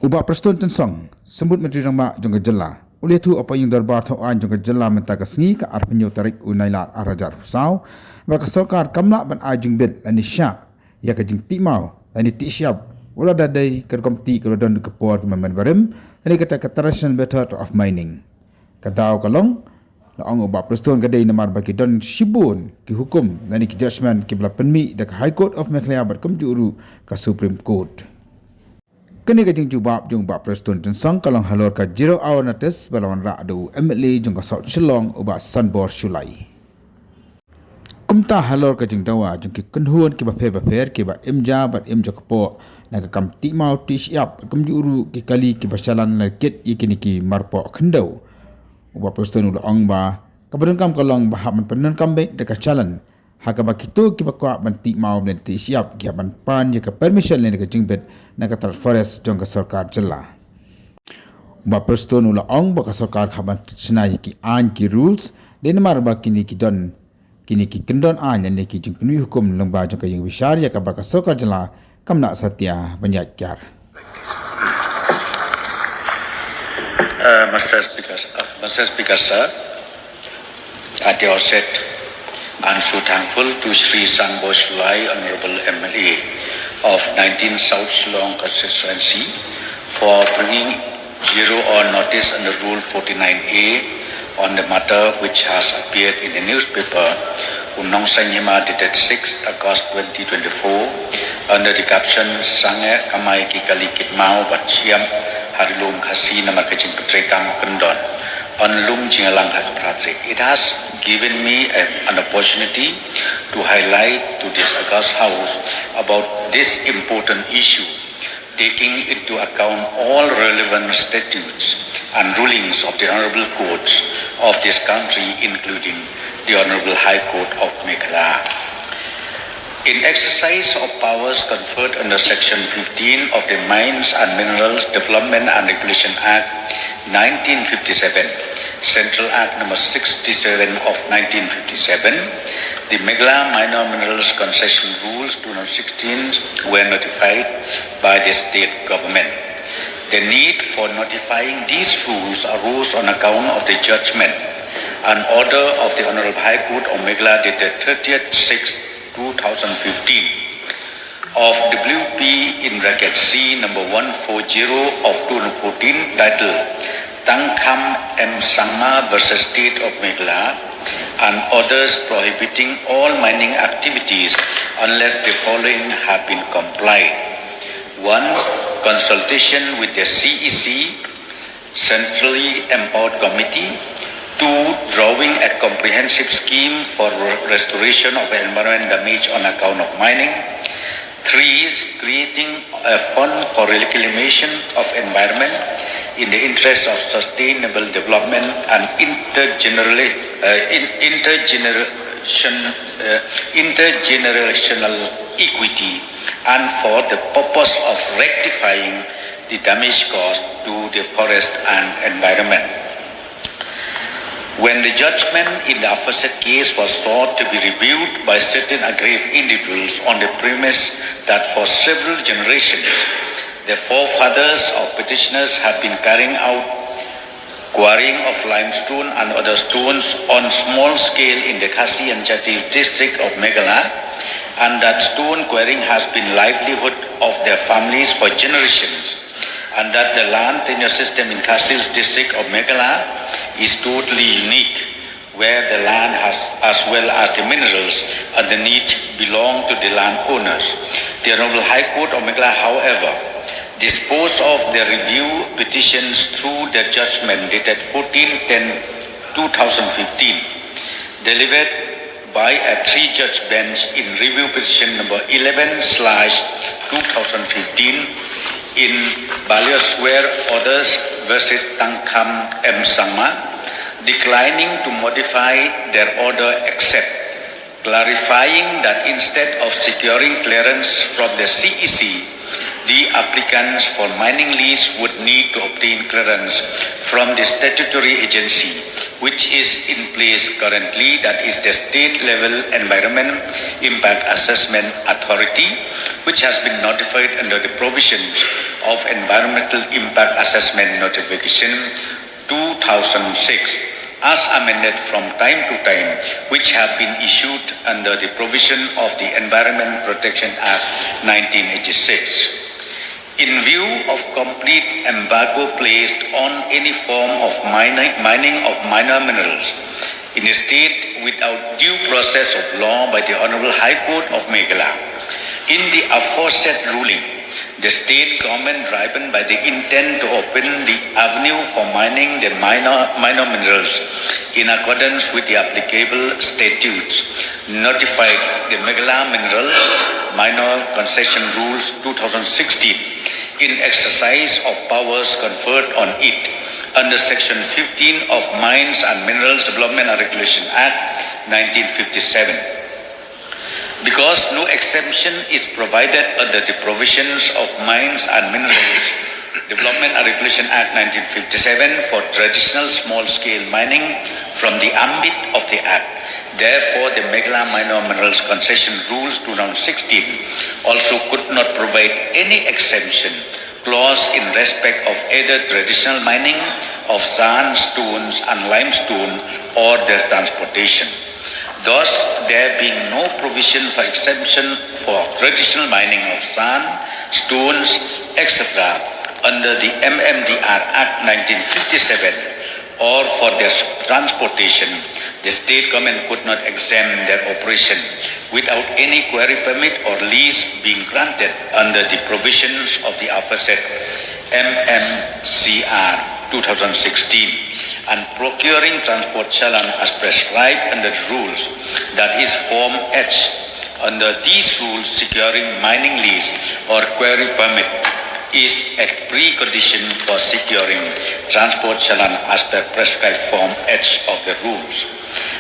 Ubah Preston Tensong, sembut Menteri Rama Jongga Jela. Oleh tu apa yang darbar tauan Jongga Jela mentaka sengi ke arpenyo tarik unailat arajar Husau, maka sokar kamla ban ajung bil lani syak, ya kajing timau, lani tisyab, wala dadai kerkomti kerodon kepor kememen barim, lani kata traditional method of mining. Kadau kalong, laong ubah Preston kadai namar bagi don shibun ki hukum lani ki judgment ki bela penmi dak High Court of Meghalaya berkemjuru ke Supreme Court. Kini kajing jubab jung bab Preston Tensong kalong halor ka 0 hour notice balawan ra'adu MLA jung ka South Shillong ubah Sunbor Shulai. Kumta halor kajing dawa jung ki kenhuan ki baper ki ba imja bat imja kepo na ka kam timau tishyap kemjuru ki kali ki basyalan narkit ikini ki marpo kendau. Ubah Preston ula ong ba kabadun kam kalong bahap man penan kam baik dekat jalan. Haka bakitu ki bakwa banti mau dan ti siap ki ban pan ya ka permission le ka jingbet na ka tar forest jong ka sarkar Jela. Ba Preston ula ong ba ka sarkar khaban snai ki an ki rules le namar ba kini ki kendon an ne ki jing penui hukum lengba jong ka yang besar ya ka ba ka sarkar Jela kamna satya banyak kyar. Mr. Speaker sir, at the outset, I'm so thankful to Sri Sunbor Shulai, Honorable MLA of 19 South Shillong constituency for bringing 0 hour notice under Rule 49A on the matter which has appeared in the newspaper Unong Sanyima dated 6 August 2024 under the caption Sange Kamai Kikali Kitmao Bat Siam Harilum Khasi Namar Kajing Petrekam Kendon on Lum Jingalang Pratrik. It has given me an opportunity to highlight to this August House about this important issue, taking into account all relevant statutes and rulings of the honorable courts of this country, including the Honorable High Court of Meghalaya. In exercise of powers conferred under Section 15 of the Mines and Minerals Development and Regulation Act 1957, Central Act number 67 of 1957, the Meghalaya Minor Minerals Concession Rules 2016 were notified by the state government. The need for notifying these rules arose on account of the judgment and order of the Honorable High Court of Meghalaya dated 30th 6 2015 of WP in bracket C number 140 of 2014 titled Tangkham M. Sangma versus State of Meghalaya and orders prohibiting all mining activities unless the following have been complied. 1. Consultation with the CEC, Centrally Empowered Committee. 2. Drawing a comprehensive scheme for restoration of environment damage on account of mining. 3. Creating a fund for reclamation of environment in the interest of sustainable development and intergenerational equity, and for the purpose of rectifying the damage caused to the forest and environment. When the judgment in the aforesaid case was sought to be reviewed by certain aggrieved individuals on the premise that for several generations, the forefathers of petitioners have been carrying out quarrying of limestone and other stones on small scale in the Khasi and Jati district of Meghalaya, and that stone quarrying has been livelihood of their families for generations, and that the land tenure system in Khasi district of Meghalaya is totally unique, where the land has, as well as the minerals underneath, belong to the landowners. The Honorable High Court of Meghalaya, however, disposed of the review petitions through the judgment dated 14/10/2015, delivered by a 3-judge bench in review petition number 11/2015 in Baliosware Orders versus Tangkham M. Sangma, declining to modify their order except clarifying that instead of securing clearance from the CEC, the applicants for mining lease would need to obtain clearance from the statutory agency which is in place currently, that is the State Level Environment Impact Assessment Authority, which has been notified under the provisions of Environmental Impact Assessment Notification 2006 as amended from time to time, which have been issued under the provision of the Environment Protection Act 1986. In view of complete embargo placed on any form of mining of minor minerals in a state without due process of law by the Honorable High Court of Meghalaya, in the aforesaid ruling, the state government, driven by the intent to open the avenue for mining the minor minerals in accordance with the applicable statutes, notified the Meghalaya Mineral Minor Concession Rules 2016 in exercise of powers conferred on it under Section 15 of Mines and Minerals Development and Regulation Act 1957. Because no exemption is provided under the provisions of Mines and Minerals Development and Regulation Act 1957 for traditional small-scale mining from the ambit of the Act. Therefore, the Meghalaya Minor Minerals Concession Rules 2016 also could not provide any exemption clause in respect of either traditional mining of sand, stones, and limestone or their transportation. Thus, there being no provision for exemption for traditional mining of sand, stones, etc. under the MMDR Act 1957 or for their transportation, the state government could not exempt their operation without any quarry permit or lease being granted under the provisions of the aforesaid MMCR 2016 and procuring transport challan as prescribed under the rules, that is Form H. Under these rules, securing mining lease or quarry permit is a precondition for securing transport challan as per prescribed Form H of the rules.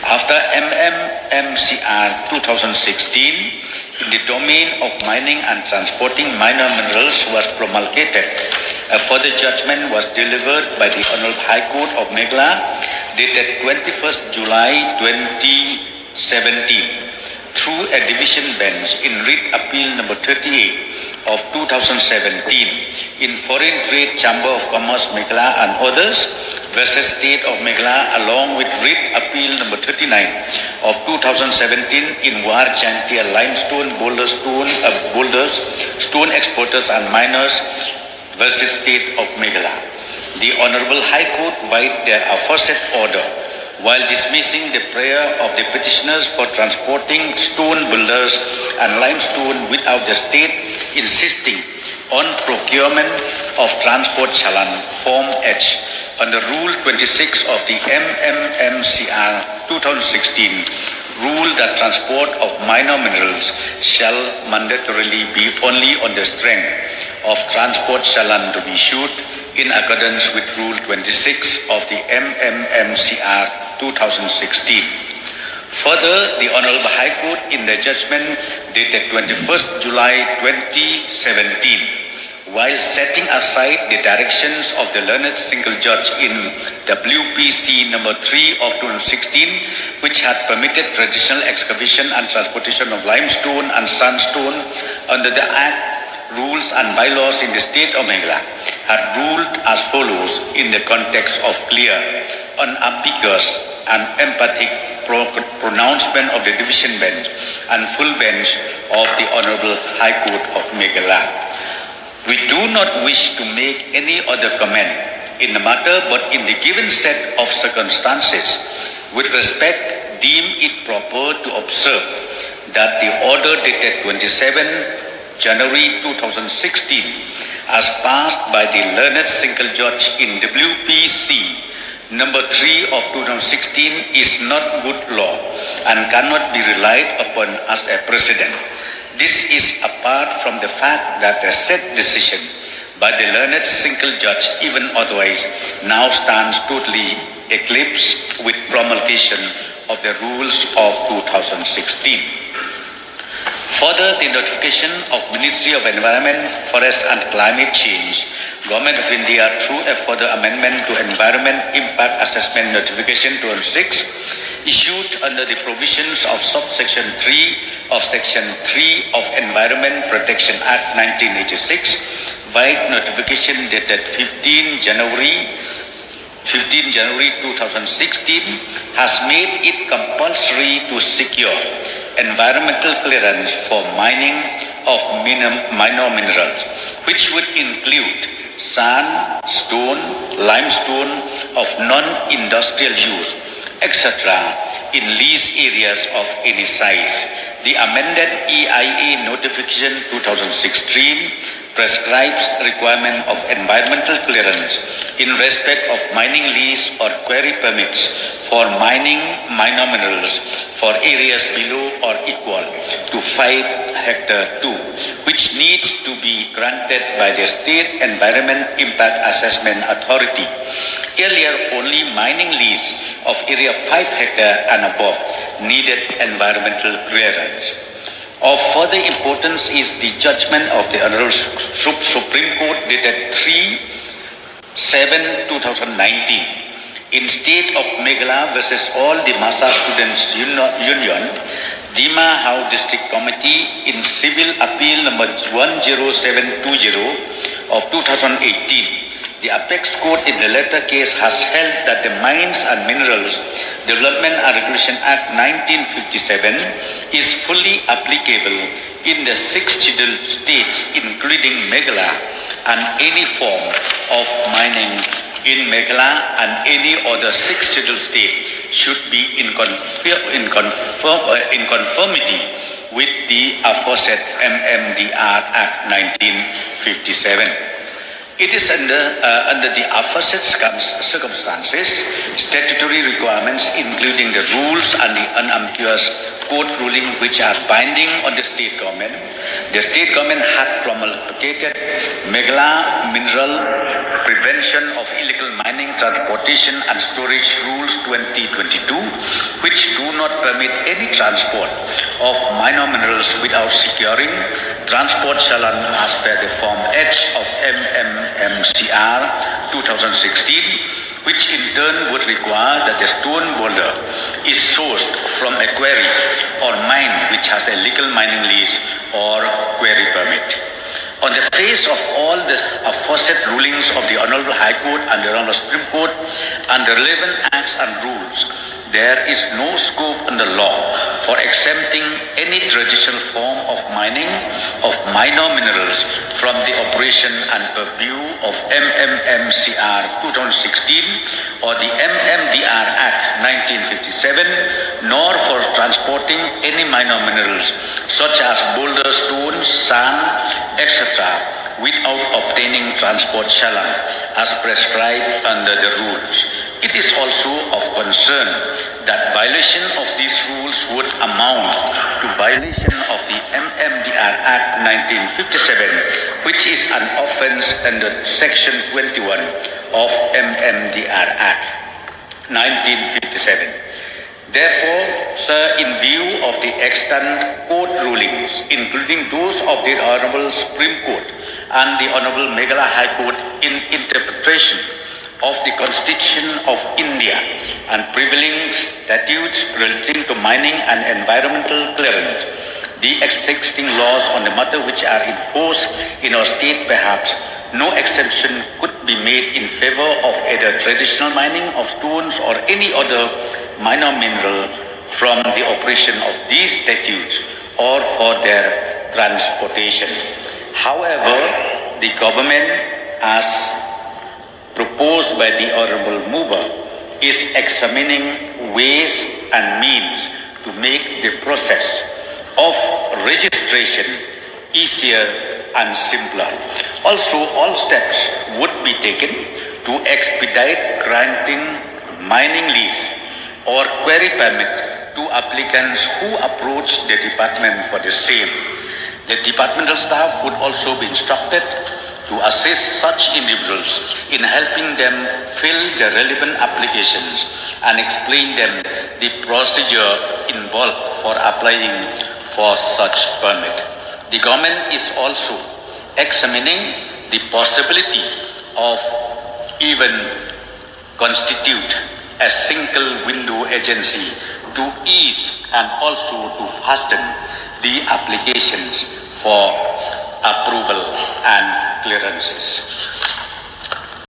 After MMCR 2016, in the domain of mining and transporting minor minerals was promulgated, a further judgment was delivered by the Honorable High Court of Meghalaya dated 21st July 2017 through a division bench in writ appeal number 38 of 2017 in Foreign Trade Chamber of Commerce Meghalaya and others versus State of Meghalaya, along with writ appeal number 39 of 2017 in War Chantia Limestone Boulders, Stone Exporters and Miners versus State of Meghalaya. The Honorable High Court vide their aforesaid order while dismissing the prayer of the petitioners for transporting stone builders and limestone without the state insisting on procurement of transport challan Form H under Rule 26 of the MMMCR 2016, rule that transport of minor minerals shall mandatorily be only on the strength of transport challan to be issued in accordance with Rule 26 of the MMMCR 2016. Further, the Honorable High Court in the judgment dated 21st July 2017, while setting aside the directions of the learned single judge in WPC number 3 of 2016, which had permitted traditional excavation and transportation of limestone and sandstone under the Act, rules and bylaws in the state of Meghalaya, had ruled as follows in the context of clear, unambiguous and emphatic pronouncement of the division bench and full bench of the Honorable High Court of Meghalaya. We do not wish to make any other comment in the matter, but in the given set of circumstances, with respect, deem it proper to observe that the order dated 27 January 2016, as passed by the learned single judge in WPC number 3 of 2016 is not good law and cannot be relied upon as a precedent. This is apart from the fact that the said decision by the learned single judge, even otherwise, now stands totally eclipsed with promulgation of the rules of 2016. Further, the notification of Ministry of Environment, Forest and Climate Change, Government of India through a further amendment to Environment Impact Assessment Notification 2006 issued under the provisions of subsection 3 of section 3 of Environment Protection Act 1986, via notification dated 15 January 2016 has made it compulsory to secure environmental clearance for mining of minor minerals, which would include sand, stone, limestone of non-industrial use, etc., in lease areas of any size. The amended EIA Notification 2016 prescribes requirement of environmental clearance in respect of mining lease or quarry permits for mining minor minerals for areas below or equal to 5 hectare 2, which needs to be granted by the State Environment Impact Assessment Authority. Earlier, only mining lease of area 5 hectare and above needed environmental clearance. Of further importance is the judgment of the Honorable Supreme Court dated 3/7/2019 in State of Meghalaya versus all the Masa Students Union, Dima Hao District Committee in Civil Appeal number 10720 of 2018. The Apex Court in the latter case has held that the Mines and Minerals Development and Regulation Act 1957 is fully applicable in the 6 scheduled states, including Meghalaya, and any form of mining in Meghalaya and any other 6 scheduled state should be in conformity with the aforesaid MMDR Act 1957. It is under the aforesaid circumstances, statutory requirements including the rules and the unambiguous court ruling which are binding on the state government. The state government had promulgated Meghalaya Mineral Prevention of Illegal Mining, Transportation and Storage Rules 2022, which do not permit any transport of minor minerals without securing transport challan as per the Form H of MMCR 2016, which in turn would require that the stone boulder is sourced from a quarry or mine which has a legal mining lease or quarry permit. On the face of all the aforesaid rulings of the Honorable High Court and the Honorable Supreme Court and the relevant acts and rules, there is no scope in the law for exempting any traditional form of mining of minor minerals from the operation and purview of MMCR 2016 or the MMDR Act 1957, nor for transporting any minor minerals such as boulder, stones, sand, etc., without obtaining transport challan as prescribed under the rules. It is also of concern that violation of these rules would amount to violation of the MMDR Act 1957, which is an offence under Section 21 of MMDR Act 1957. Therefore, sir, in view of the extant court rulings, including those of the Honorable Supreme Court and the Honorable Meghalaya High Court in interpretation of the Constitution of India and prevailing statutes relating to mining and environmental clearance, the existing laws on the matter which are in force in our state, perhaps no exemption could be made in favor of either traditional mining of stones or any other minor mineral from the operation of these statutes or for their transportation. However, the government, as proposed by the Honorable Mover, is examining ways and means to make the process of registration easier and simpler. Also, all steps would be taken to expedite granting mining lease or quarry permit to applicants who approach the department for the same. The departmental staff would also be instructed to assist such individuals in helping them fill the relevant applications and explain them the procedure involved for applying for such permit. The government is also examining the possibility of even constitute a single window agency to ease and also to hasten the applications for approval and clearances.